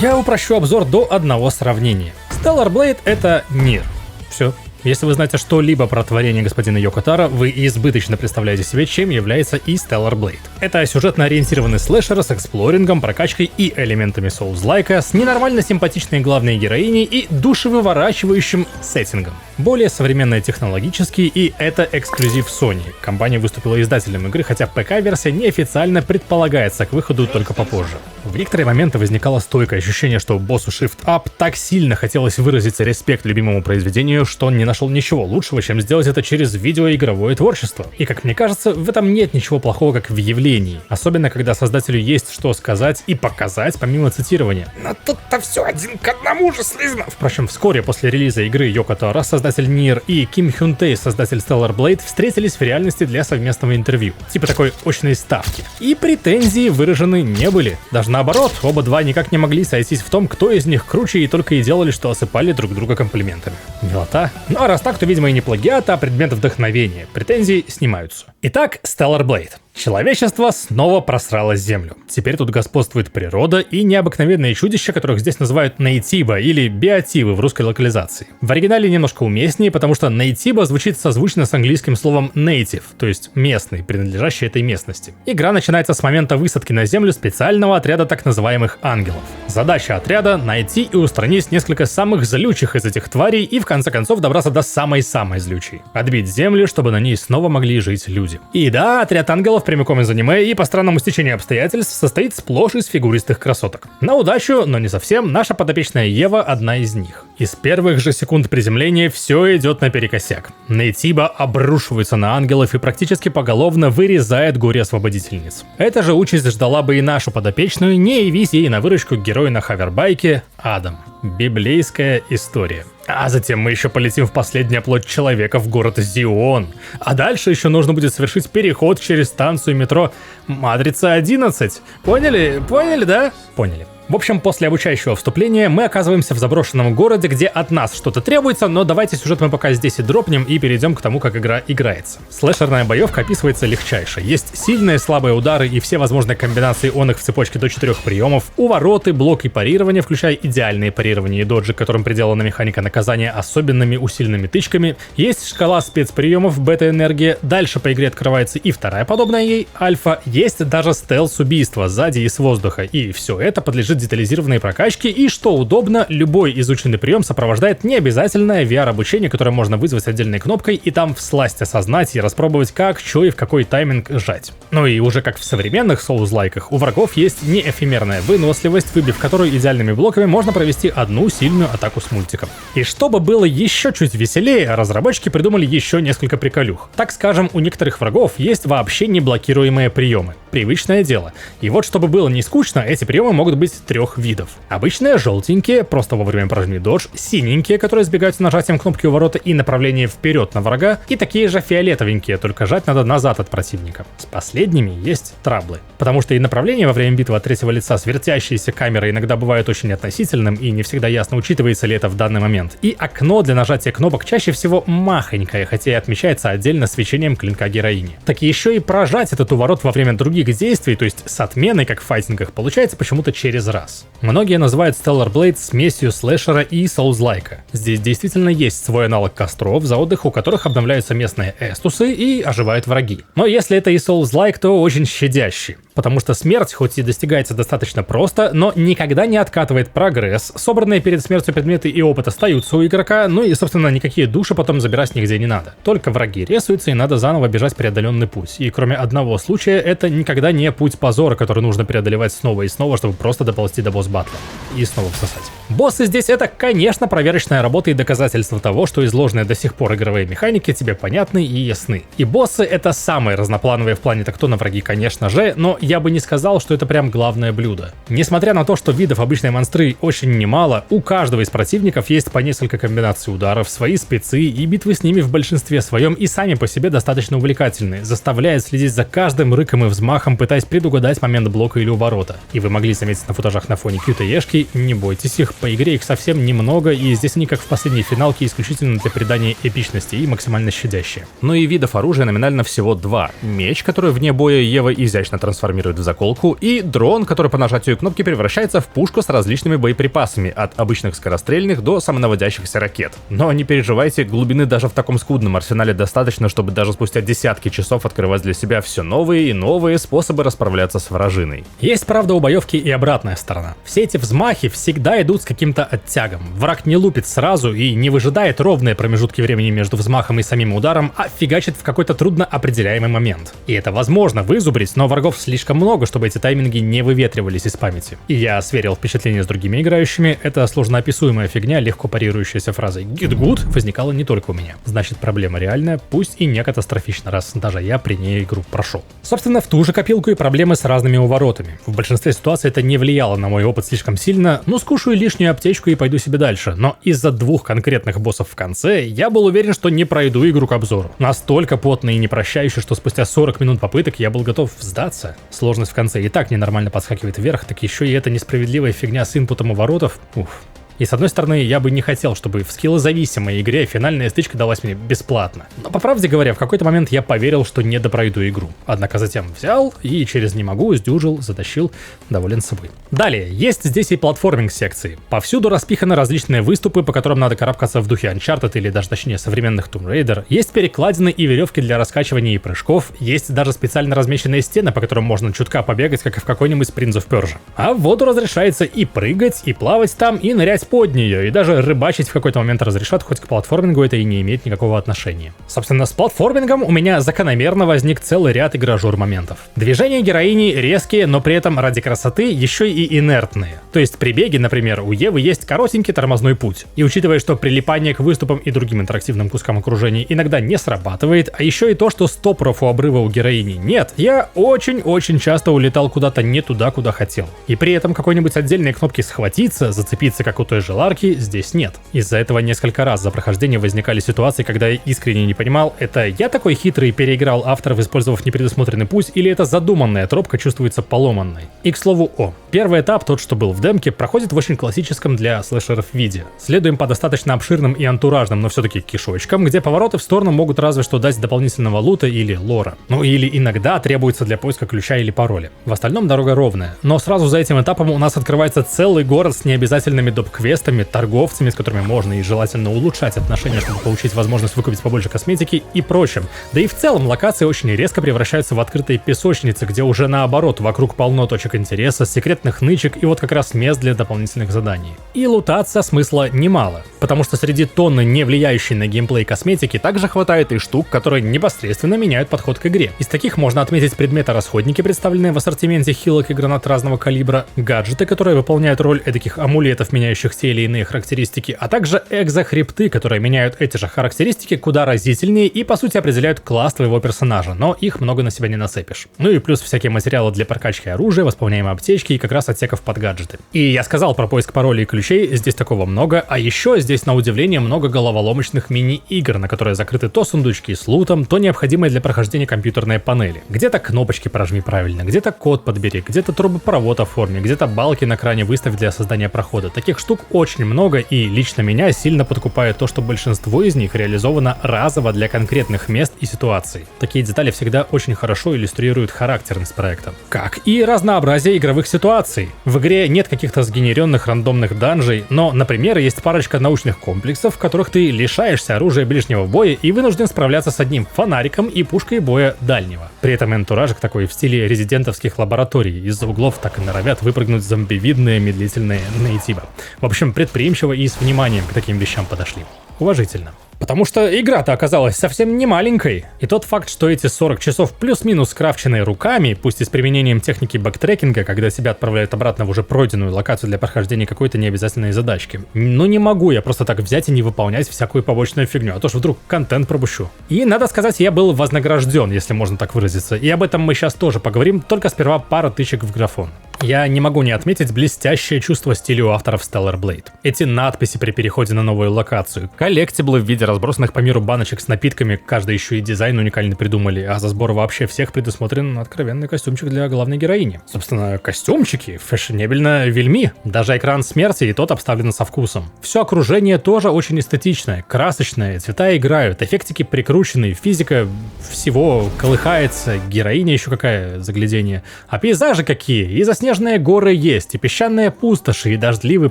Я упрощу обзор до одного сравнения. Stellar Blade — это Нир. Все. Если вы знаете что-либо про творение господина Йоко Таро, вы избыточно представляете себе, чем является и Stellar Blade. Это сюжетно ориентированный слэшер с эксплорингом, прокачкой и элементами Souls-лайка, с ненормально симпатичной главной героиней и душевыворачивающим сеттингом. Более современные технологически, и это эксклюзив Sony. Компания выступила издателем игры, хотя ПК-версия неофициально предполагается к выходу только попозже. В некоторые моменты возникало стойкое ощущение, что боссу Shift Up так сильно хотелось выразить респект любимому произведению, что он не нашел ничего лучшего, чем сделать это через видеоигровое творчество. И как мне кажется, в этом нет ничего плохого, как в явлении. Особенно, когда создателю есть что сказать и показать, помимо цитирования. Но тут-то все один к одному же слизно. Впрочем, вскоре после релиза игры Йоко Таро, создатель Нир, и Ким Хюн Тэ, создатель Stellar Blade, встретились в реальности для совместного интервью. Типа такой очной ставки. И претензии выражены не были. Даже наоборот, оба два никак не могли сойтись в том, кто из них круче, и только и делали, что осыпали друг друга комплиментами. Милота. Ну а раз так, то, видимо, и не плагиат, а предмет вдохновения. Претензии снимаются. Итак, Stellar Blade. Человечество снова просрало Землю. Теперь тут господствует природа и необыкновенные чудища, которых здесь называют нейтиба или биотивы в русской локализации. В оригинале немножко уместнее, потому что нейтиба звучит созвучно с английским словом native, то есть местный, принадлежащий этой местности. Игра начинается с момента высадки на Землю специального отряда так называемых ангелов. Задача отряда — найти и устранить несколько самых злючих из этих тварей и в конце концов добраться до самой-самой злючей. Отбить Землю, чтобы на ней снова могли жить люди. И да, отряд ангелов прямиком из аниме и по странному стечению обстоятельств состоит сплошь из фигуристых красоток. На удачу, но не совсем, наша подопечная Ева одна из них. Из первых же секунд приземления все идет наперекосяк. Нейтиба обрушивается на ангелов и практически поголовно вырезает горе-освободительниц. Эта же участь ждала бы и нашу подопечную, не явись ей на выручку герой на хавербайке Адам. Библейская история. А затем мы еще полетим в последний оплот человека в город Зион. А дальше еще нужно будет совершить переход через станцию метро Матрица 11. Поняли? Поняли, да? Поняли. В общем, после обучающего вступления мы оказываемся в заброшенном городе, где от нас что-то требуется, но давайте сюжет мы пока здесь и дропнем и перейдем к тому, как игра играется. Слэшерная боевка описывается легчайше. Есть сильные и слабые удары и все возможные комбинации он их в цепочке до 4 приемов, увороты, блок и парирование, включая идеальные парирования и доджи, которым приделана механика наказания особенными усиленными тычками. Есть шкала спецприемов бета-энергия, дальше по игре открывается и вторая подобная ей, альфа. Есть даже стелс-убийство сзади и с воздуха, и все это подлежит детализированной прокачки, и что удобно, любой изученный прием сопровождает необязательное VR-обучение, которое можно вызвать отдельной кнопкой и там всласть осознать и распробовать как, что и в какой тайминг жать. Ну и уже как в современных соус-лайках, у врагов есть неэфемерная выносливость, выбив которую идеальными блоками можно провести одну сильную атаку с мультиком. И чтобы было еще чуть веселее, разработчики придумали еще несколько приколюх. Так скажем, у некоторых врагов есть вообще неблокируемые приемы. Привычное дело. И вот чтобы было не скучно, эти приемы могут быть 3 видов. Обычные желтенькие, просто вовремя прожми додж, синенькие, которые избегаются нажатием кнопки уворота и направления вперед на врага, и такие же фиолетовенькие, только жать надо назад от противника. С последними есть траблы. Потому что и направление во время битвы от третьего лица с вертящейся камерой иногда бывает очень относительным, и не всегда ясно, учитывается ли это в данный момент. И окно для нажатия кнопок чаще всего махонькое, хотя и отмечается отдельно свечением клинка героини. Так еще и прожать этот уворот во время других действий, то есть с отменой, как в файтингах, получается почему-то через раз. Многие называют Stellar Blade смесью слэшера и Souls-лайка. Здесь действительно есть свой аналог костров, за отдых у которых обновляются местные эстусы и оживают враги. Но если это и Souls-like, то очень щадящий. Потому что смерть хоть и достигается достаточно просто, но никогда не откатывает прогресс. Собранные перед смертью предметы и опыт остаются у игрока, ну и, собственно, никакие души потом забирать нигде не надо. Только враги ресуются и надо заново бежать преодоленный путь. И кроме одного случая, это никогда не путь позора, который нужно преодолевать снова и снова, чтобы просто доползти до босс-батла. И снова всосать. Боссы здесь это, конечно, проверочная работа и доказательство того, что изложенные до сих пор игровые механики тебе понятны и ясны. И боссы это самые разноплановые в плане тактона враги, конечно же, но я бы не сказал, что это прям главное блюдо. Несмотря на то, что видов обычной монстры очень немало, у каждого из противников есть по несколько комбинаций ударов, свои спецы, и битвы с ними в большинстве своем и сами по себе достаточно увлекательны, заставляют следить за каждым рыком и взмахом, пытаясь предугадать момент блока или уворота. И вы могли заметить на футажах на фоне QTE-шки, не бойтесь их, по игре их совсем немного, и здесь они как в последней финалке исключительно для придания эпичности и максимально щадящие. Ну и видов оружия номинально всего 2. Меч, который вне боя Ева изящно трансформирует трансформирует в заколку, и дрон, который по нажатию кнопки превращается в пушку с различными боеприпасами, от обычных скорострельных до самонаводящихся ракет. Но не переживайте, глубины даже в таком скудном арсенале достаточно, чтобы даже спустя десятки часов открывать для себя все новые и новые способы расправляться с вражиной. Есть, правда, у боевки и обратная сторона. Все эти взмахи всегда идут с каким-то оттягом. Враг не лупит сразу и не выжидает ровные промежутки времени между взмахом и самим ударом, а фигачит в какой-то трудно определяемый момент. И это возможно вызубрить, но врагов слишком много, чтобы эти тайминги не выветривались из памяти. И я сверил впечатления с другими играющими, эта сложноописуемая фигня, легко парирующаяся фразой «get good», возникала не только у меня. Значит, проблема реальная, пусть и не катастрофична, раз даже я при ней игру прошел. Собственно, в ту же копилку и проблемы с разными уворотами. В большинстве ситуаций это не влияло на мой опыт слишком сильно, ну скушаю лишнюю аптечку и пойду себе дальше, но из-за двух конкретных боссов в конце я был уверен, что не пройду игру к обзору. Настолько потный и непрощающий, что спустя 40 минут попыток я был готов сдаться. Сложность в конце и так ненормально подскакивает вверх, так еще и эта несправедливая фигня с инпутом уворотов. Уф. И с одной стороны, я бы не хотел, чтобы в скиллозависимой игре финальная стычка далась мне бесплатно. Но по правде говоря, в какой-то момент я поверил, что не допройду игру. Однако затем взял и через «не могу» сдюжил, затащил, доволен собой. Далее, есть здесь и платформинг-секции. Повсюду распиханы различные выступы, по которым надо карабкаться в духе Uncharted или даже точнее современных Tomb Raider. Есть перекладины и веревки для раскачивания и прыжков. Есть даже специально размещенные стены, по которым можно чутка побегать, как и в какой-нибудь Prince of Persia. А в воду разрешается и прыгать, и плавать там, и нырять под нее, и даже рыбачить в какой-то момент разрешат, хоть к платформингу это и не имеет никакого отношения. Собственно, с платформингом у меня закономерно возник целый ряд игражур моментов. Движения героини резкие, но при этом ради красоты еще и инертные. То есть при беге, например, у Евы есть коротенький тормозной путь. И учитывая, что прилипание к выступам и другим интерактивным кускам окружения иногда не срабатывает, а еще и то, что стопоров у обрыва у героини нет, я очень-очень часто улетал куда-то не туда, куда хотел. И при этом какой-нибудь отдельной кнопки схватиться, зацепиться, как у той же Ларки, здесь нет. Из-за этого несколько раз за прохождение возникали ситуации, когда я искренне не понимал, это я такой хитрый переиграл авторов, использовав непредусмотренный путь, или это задуманная тропка чувствуется поломанной. И к слову, первый этап, тот, что был в демке, проходит в очень классическом для слэшеров виде. Следуем по достаточно обширным и антуражным, но все-таки кишочкам, где повороты в сторону могут разве что дать дополнительного лута или лора. Ну или иногда требуется для поиска ключа или пароля. В остальном дорога ровная. Но сразу за этим этапом у нас открывается целый город с необязательными доп-квестами, торговцами, с которыми можно и желательно улучшать отношения, чтобы получить возможность выкупить побольше косметики и прочим. Да и в целом локации очень резко превращаются в открытые песочницы, где уже наоборот вокруг полно точек интереса, секретных нычек и вот как раз мест для дополнительных заданий. И лутаться смысла немало, потому что среди тонны не влияющей на геймплей косметики также хватает и штук, которые непосредственно меняют подход к игре. Из таких можно отметить предметы-расходники, представленные в ассортименте хилок и гранат разного калибра, гаджеты, которые выполняют роль этих амулетов, меняющих те или иные характеристики, а также экзохребты, которые меняют эти же характеристики куда разительнее и по сути определяют класс твоего персонажа, но их много на себя не нацепишь. Ну и плюс всякие материалы для прокачки оружия, восполняемые аптечки и как раз отсеков под гаджеты. И я сказал про поиск паролей и ключей, здесь такого много, а еще здесь на удивление много головоломочных мини-игр, на которые закрыты то сундучки с лутом, то необходимые для прохождения компьютерные панели. Где-то кнопочки прожми правильно, где-то код подбери, где-то трубопровод оформи, где-то балки на кране выставь для создания прохода. Таких штук очень много, и лично меня сильно подкупает то, что большинство из них реализовано разово для конкретных мест и ситуаций. Такие детали всегда очень хорошо иллюстрируют характерность проекта. Как и разнообразие игровых ситуаций. В игре нет каких-то сгенеренных рандомных данжей, но, например, есть парочка научных комплексов, в которых ты лишаешься оружия ближнего боя и вынужден справляться с одним фонариком и пушкой боя дальнего. При этом антуражик такой в стиле резидентовских лабораторий. Из-за углов так и норовят выпрыгнуть зомбивидные медлительные нейтивы. В общем, предприимчиво и с вниманием к таким вещам подошли. Уважительно. Потому что игра-то оказалась совсем не маленькой. И тот факт, что эти 40 часов плюс-минус скрафченные руками, пусть и с применением техники бэктрекинга, когда себя отправляют обратно в уже пройденную локацию для прохождения какой-то необязательной задачки. Ну не могу я просто так взять и не выполнять всякую побочную фигню, а то ж вдруг контент пропущу. И надо сказать, я был вознагражден, если можно так выразиться. И об этом мы сейчас тоже поговорим, только сперва пара тычек в графон. Я не могу не отметить блестящее чувство стиля у авторов Stellar Blade. Эти надписи при переходе на новую локацию, коллектиблы в виде разбросанных по миру баночек с напитками, каждый еще и дизайн уникальный придумали, а за сбор вообще всех предусмотрен откровенный костюмчик для главной героини. Собственно, костюмчики фэшенебельно вельми, даже экран смерти и тот обставлен со вкусом. Все окружение тоже очень эстетичное, красочное, цвета играют, эффектики прикручены, физика всего колыхается, героиня еще какая загляденье. А пейзажи какие, и заснеженные горы есть, и песчаные пустоши, и дождливый,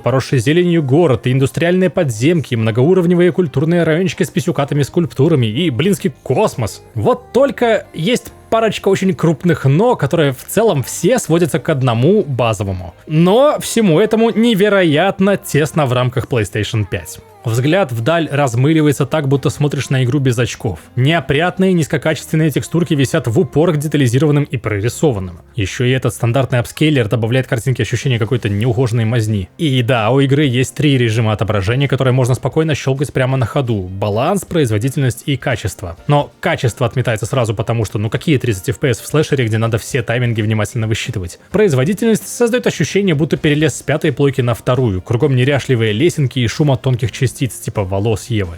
поросший зеленью город, и индустриальные подземки, и многоуровневые культурные райончики с писюкатыми скульптурами, и блинский космос. Вот только есть парочка очень крупных «но», которые в целом все сводятся к одному базовому. Но всему этому невероятно тесно в рамках PlayStation 5. Взгляд вдаль размыливается так, будто смотришь на игру без очков. Неопрятные, низкокачественные текстурки висят в упор к детализированным и прорисованным. Еще и этот стандартный апскейлер добавляет картинке ощущение какой-то неухоженной мазни. И да, у игры есть 3 режима отображения, которые можно спокойно щелкать прямо на ходу. Баланс, производительность и качество. Но качество отметается сразу потому, что какие 30 FPS в слэшере, где надо все тайминги внимательно высчитывать. Производительность создает ощущение, будто перелез с 5-й плойки на 2-ю. Кругом неряшливые лесенки и шум от тонких частиц типа волос Евы.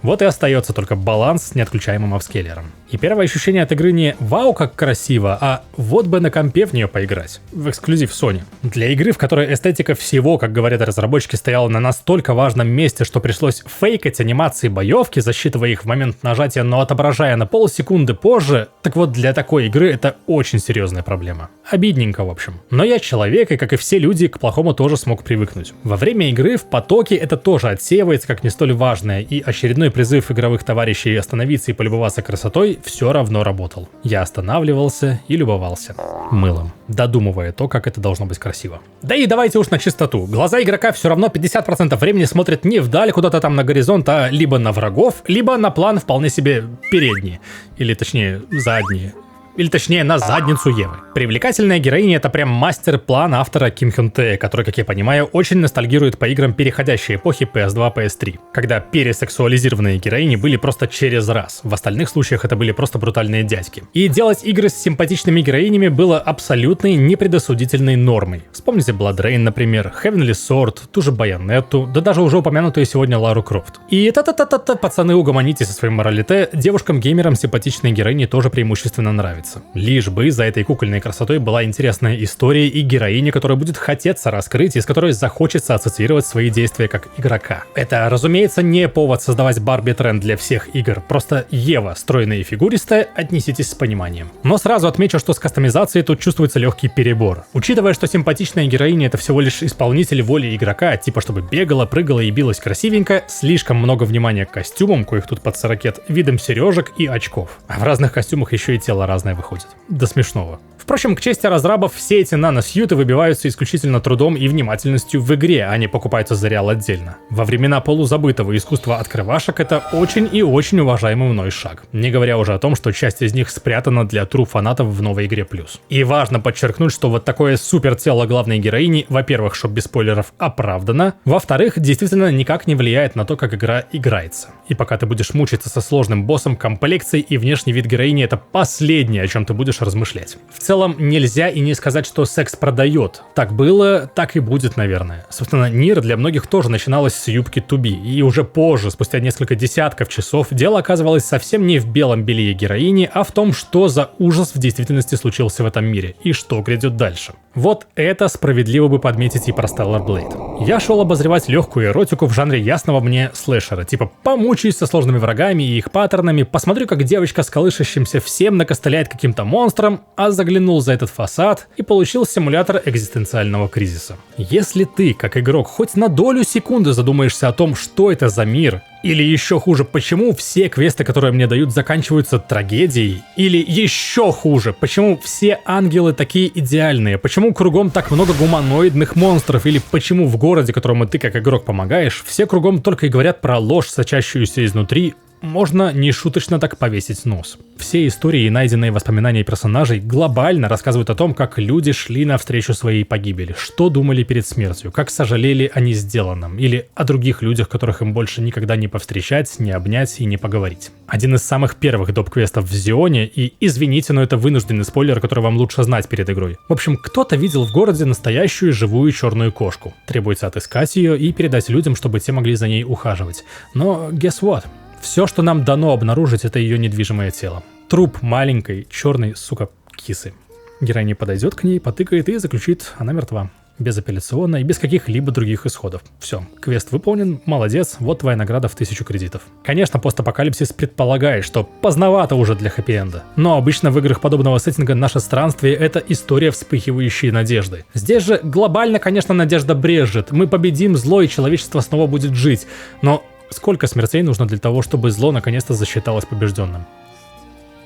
Вот и остается только баланс с неотключаемым апскейлером. И первое ощущение от игры не «Вау, как красиво», а «Вот бы на компе в нее поиграть». В эксклюзив Sony. Для игры, в которой эстетика всего, как говорят разработчики, стояла на настолько важном месте, что пришлось фейкать анимации боевки, засчитывая их в момент нажатия, но отображая на полсекунды позже, так вот для такой игры это очень серьезная проблема. Обидненько, в общем. Но я человек, и как и все люди, к плохому тоже смог привыкнуть. Во время игры в потоке это тоже отсеивается как не столь важное, и очередной призыв игровых товарищей остановиться и полюбоваться красотой все равно работал. Я останавливался и любовался мылом, додумывая то, как это должно быть красиво. Да и давайте уж на чистоту. Глаза игрока все равно 50% времени смотрят не вдаль, куда-то там на горизонт, а либо на врагов, либо на план вполне себе передний. Или точнее задний. Или точнее на задницу Евы. Привлекательная героиня — это прям мастер-план автора Ким Хён Тэ, который, как я понимаю, очень ностальгирует по играм переходящей эпохи PS2, PS3, когда пересексуализированные героини были просто через раз. В остальных случаях это были просто брутальные дядьки. И делать игры с симпатичными героинями было абсолютной непредосудительной нормой. Вспомните Blood Rain, например, Heavenly Sword, ту же Байонетту, да даже уже упомянутую сегодня Лару Крофт. И та-та-та-та-та, пацаны, угомонитесь со своим моралите, девушкам-геймерам симпатичные героини тоже преимущественно нравятся. Лишь бы за этой кукольной красотой была интересная история и героиня, которую будет хотеться раскрыть и с которой захочется ассоциировать свои действия как игрока. Это, разумеется, не повод создавать Барби-тренд для всех игр, просто Ева, стройная и фигуристая, отнеситесь с пониманием. Но сразу отмечу, что с кастомизацией тут чувствуется легкий перебор. Учитывая, что симпатичная героиня — это всего лишь исполнитель воли игрока, типа чтобы бегала, прыгала и билась красивенько, слишком много внимания к костюмам, коих тут под 40, видом сережек и очков. А в разных костюмах еще и тело разное выходит. До смешного. Впрочем, к чести разрабов, все эти наносьюты выбиваются исключительно трудом и внимательностью в игре, а не покупаются за реал отдельно. Во времена полузабытого искусства открывашек это очень и очень уважаемый мной шаг. Не говоря уже о том, что часть из них спрятана для true фанатов в новой игре плюс. И важно подчеркнуть, что вот такое супер тело главной героини, во-первых, чтоб без спойлеров, оправдано, во-вторых, действительно никак не влияет на то, как игра играется. И пока ты будешь мучиться со сложным боссом, комплекцией и внешний вид героини — это последнее, о чем ты будешь размышлять. В целом нельзя и не сказать, что секс продает. Так было, так и будет, наверное. Собственно, Нир для многих тоже начиналось с юбки туби, и уже позже, спустя несколько десятков часов, дело оказывалось совсем не в белом белье героини, а в том, что за ужас в действительности случился в этом мире, и что грядет дальше. Вот это справедливо бы подметить и про Stellar Blade. Я шел обозревать легкую эротику в жанре ясного мне слэшера, типа помучаюсь со сложными врагами и их паттернами, посмотрю, как девочка с колышащимся всем накостыляет каким-то монстром, а заглянул за этот фасад и получил симулятор экзистенциального кризиса. Если ты, как игрок, хоть на долю секунды задумаешься о том, что это за мир, или еще хуже, почему все квесты, которые мне дают, заканчиваются трагедией, или еще хуже, почему все ангелы такие идеальные, почему кругом так много гуманоидных монстров, или почему в городе, которому ты как игрок помогаешь, все кругом только и говорят про ложь, сочащуюся изнутри, можно нешуточно так повесить нос. Все истории и найденные воспоминания персонажей глобально рассказывают о том, как люди шли навстречу своей погибели, что думали перед смертью, как сожалели о несделанном, или о других людях, которых им больше никогда не повстречать, не обнять и не поговорить. Один из самых первых доп-квестов в Зионе, и извините, но это вынужденный спойлер, который вам лучше знать перед игрой. В общем, кто-то видел в городе настоящую живую черную кошку. Требуется отыскать ее и передать людям, чтобы те могли за ней ухаживать. Но guess what? Все, что нам дано обнаружить, это ее недвижимое тело. Труп маленькой, черной, сука, кисы. Героиня подойдет к ней, потыкает и заключит, она мертва. Безапелляционно и без каких-либо других исходов. Все, квест выполнен, молодец, вот твоя награда в 1000 кредитов. Конечно, постапокалипсис предполагает, что поздновато уже для хэппи-энда. Но обычно в играх подобного сеттинга наше странствие — это история вспыхивающей надежды. Здесь же глобально, конечно, надежда брежет. Мы победим зло, и человечество снова будет жить. Но сколько смертей нужно для того, чтобы зло наконец-то засчиталось побежденным?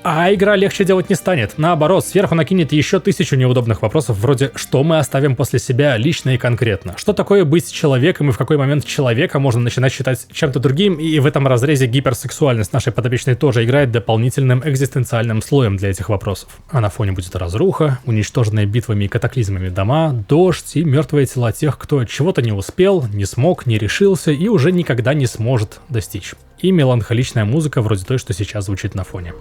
А игра легче делать не станет. Наоборот, сверху накинет еще 1000 неудобных вопросов, вроде «что мы оставим после себя лично и конкретно?», «что такое быть человеком и в какой момент человека можно начинать считать чем-то другим?», и в этом разрезе гиперсексуальность нашей подопечной тоже играет дополнительным экзистенциальным слоем для этих вопросов. А на фоне будет разруха, уничтоженные битвами и катаклизмами дома, дождь и мертвые тела тех, кто чего-то не успел, не смог, не решился и уже никогда не сможет достичь. И меланхоличная музыка вроде той, что сейчас звучит на фоне.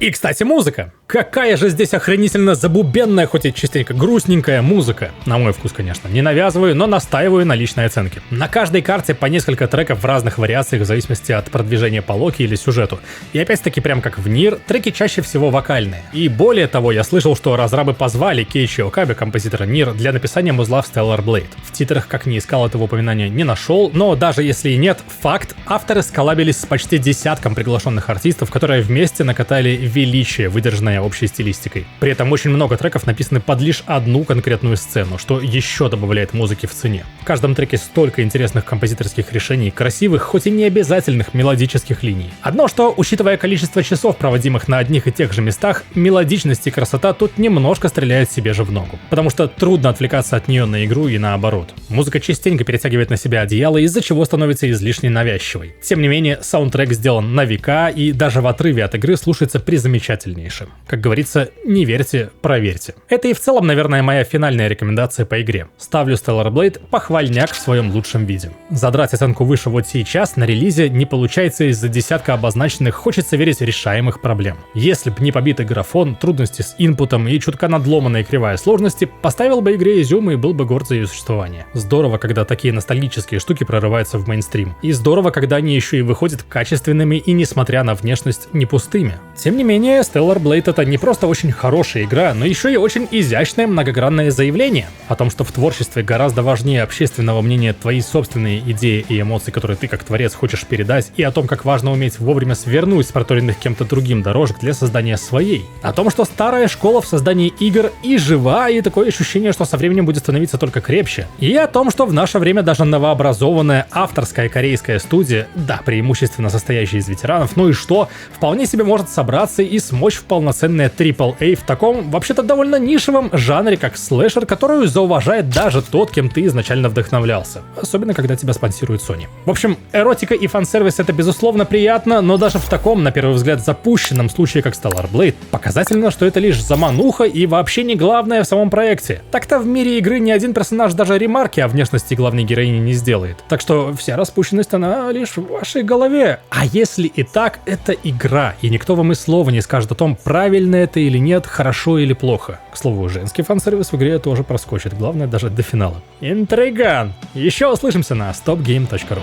И, кстати, музыка. Какая же здесь охренительно забубенная, хоть и частенько грустненькая музыка. На мой вкус, конечно. Не навязываю, но настаиваю на личной оценке. На каждой карте по несколько треков в разных вариациях в зависимости от продвижения по локе или сюжету. И опять-таки, прям как в Нир, треки чаще всего вокальные. И более того, я слышал, что разрабы позвали Кейичи Окаби, композитора Нир, для написания музла в Stellar Blade. В титрах, как ни искал этого упоминания, не нашел, но даже если и нет, факт, авторы сколлабились с почти десятком приглашенных артистов, которые вместе накатали величие, выдержанное общей стилистикой. При этом очень много треков написаны под лишь одну конкретную сцену, что еще добавляет музыке в цене. В каждом треке столько интересных композиторских решений, красивых, хоть и не обязательных мелодических линий. Одно что, учитывая количество часов, проводимых на одних и тех же местах, мелодичность и красота тут немножко стреляет себе же в ногу. Потому что трудно отвлекаться от нее на игру и наоборот. Музыка частенько перетягивает на себя одеяло, из-за чего становится излишне навязчивой. Тем не менее, саундтрек сделан на века и даже в отрыве от игры слушается призамечательнейше. Как говорится, не верьте, проверьте. Это и в целом, наверное, моя финальная рекомендация по игре. Ставлю Stellar Blade похвальняк в своем лучшем виде. Задрать оценку выше вот сейчас на релизе не получается из-за десятка обозначенных, хочется верить, решаемых проблем. Если б не побитый графон, трудности с инпутом и чутка надломанная кривая сложности, поставил бы игре изюм и был бы горд за ее существование. Здорово, когда такие ностальгические штуки прорываются в мейнстрим. И здорово, когда они еще и выходят качественными и, несмотря на внешность, не пустыми. Тем не менее, Stellar Blade — это не просто очень хорошая игра, но еще и очень изящное многогранное заявление о том, что в творчестве гораздо важнее общественного мнения твои собственные идеи и эмоции, которые ты как творец хочешь передать, и о том, как важно уметь вовремя свернуть с проторенных кем-то другим дорожек для создания своей. О том, что старая школа в создании игр и жива, и такое ощущение, что со временем будет становиться только крепче. И о том, что в наше время даже новообразованная авторская корейская студия, да, преимущественно состоящая из ветеранов, ну и что, вполне себе может собраться и смочь в полноценное AAA в таком, вообще-то довольно нишевом жанре, как слэшер, которую зауважает даже тот, кем ты изначально вдохновлялся. Особенно, когда тебя спонсирует Sony. В общем, эротика и фан-сервис — это безусловно приятно, но даже в таком, на первый взгляд, запущенном случае, как Stellar Blade, показательно, что это лишь замануха и вообще не главное в самом проекте. Так-то в мире игры ни один персонаж даже ремарки о внешности главной героини не сделает. Так что вся распущенность, она лишь в вашей голове. А если и так, это игра, и никто вам и слова не скажет о том, правильно это или нет, хорошо или плохо. К слову, женский фан-сервис в игре тоже проскочит, главное даже до финала. Интриган! Еще услышимся на stopgame.ru.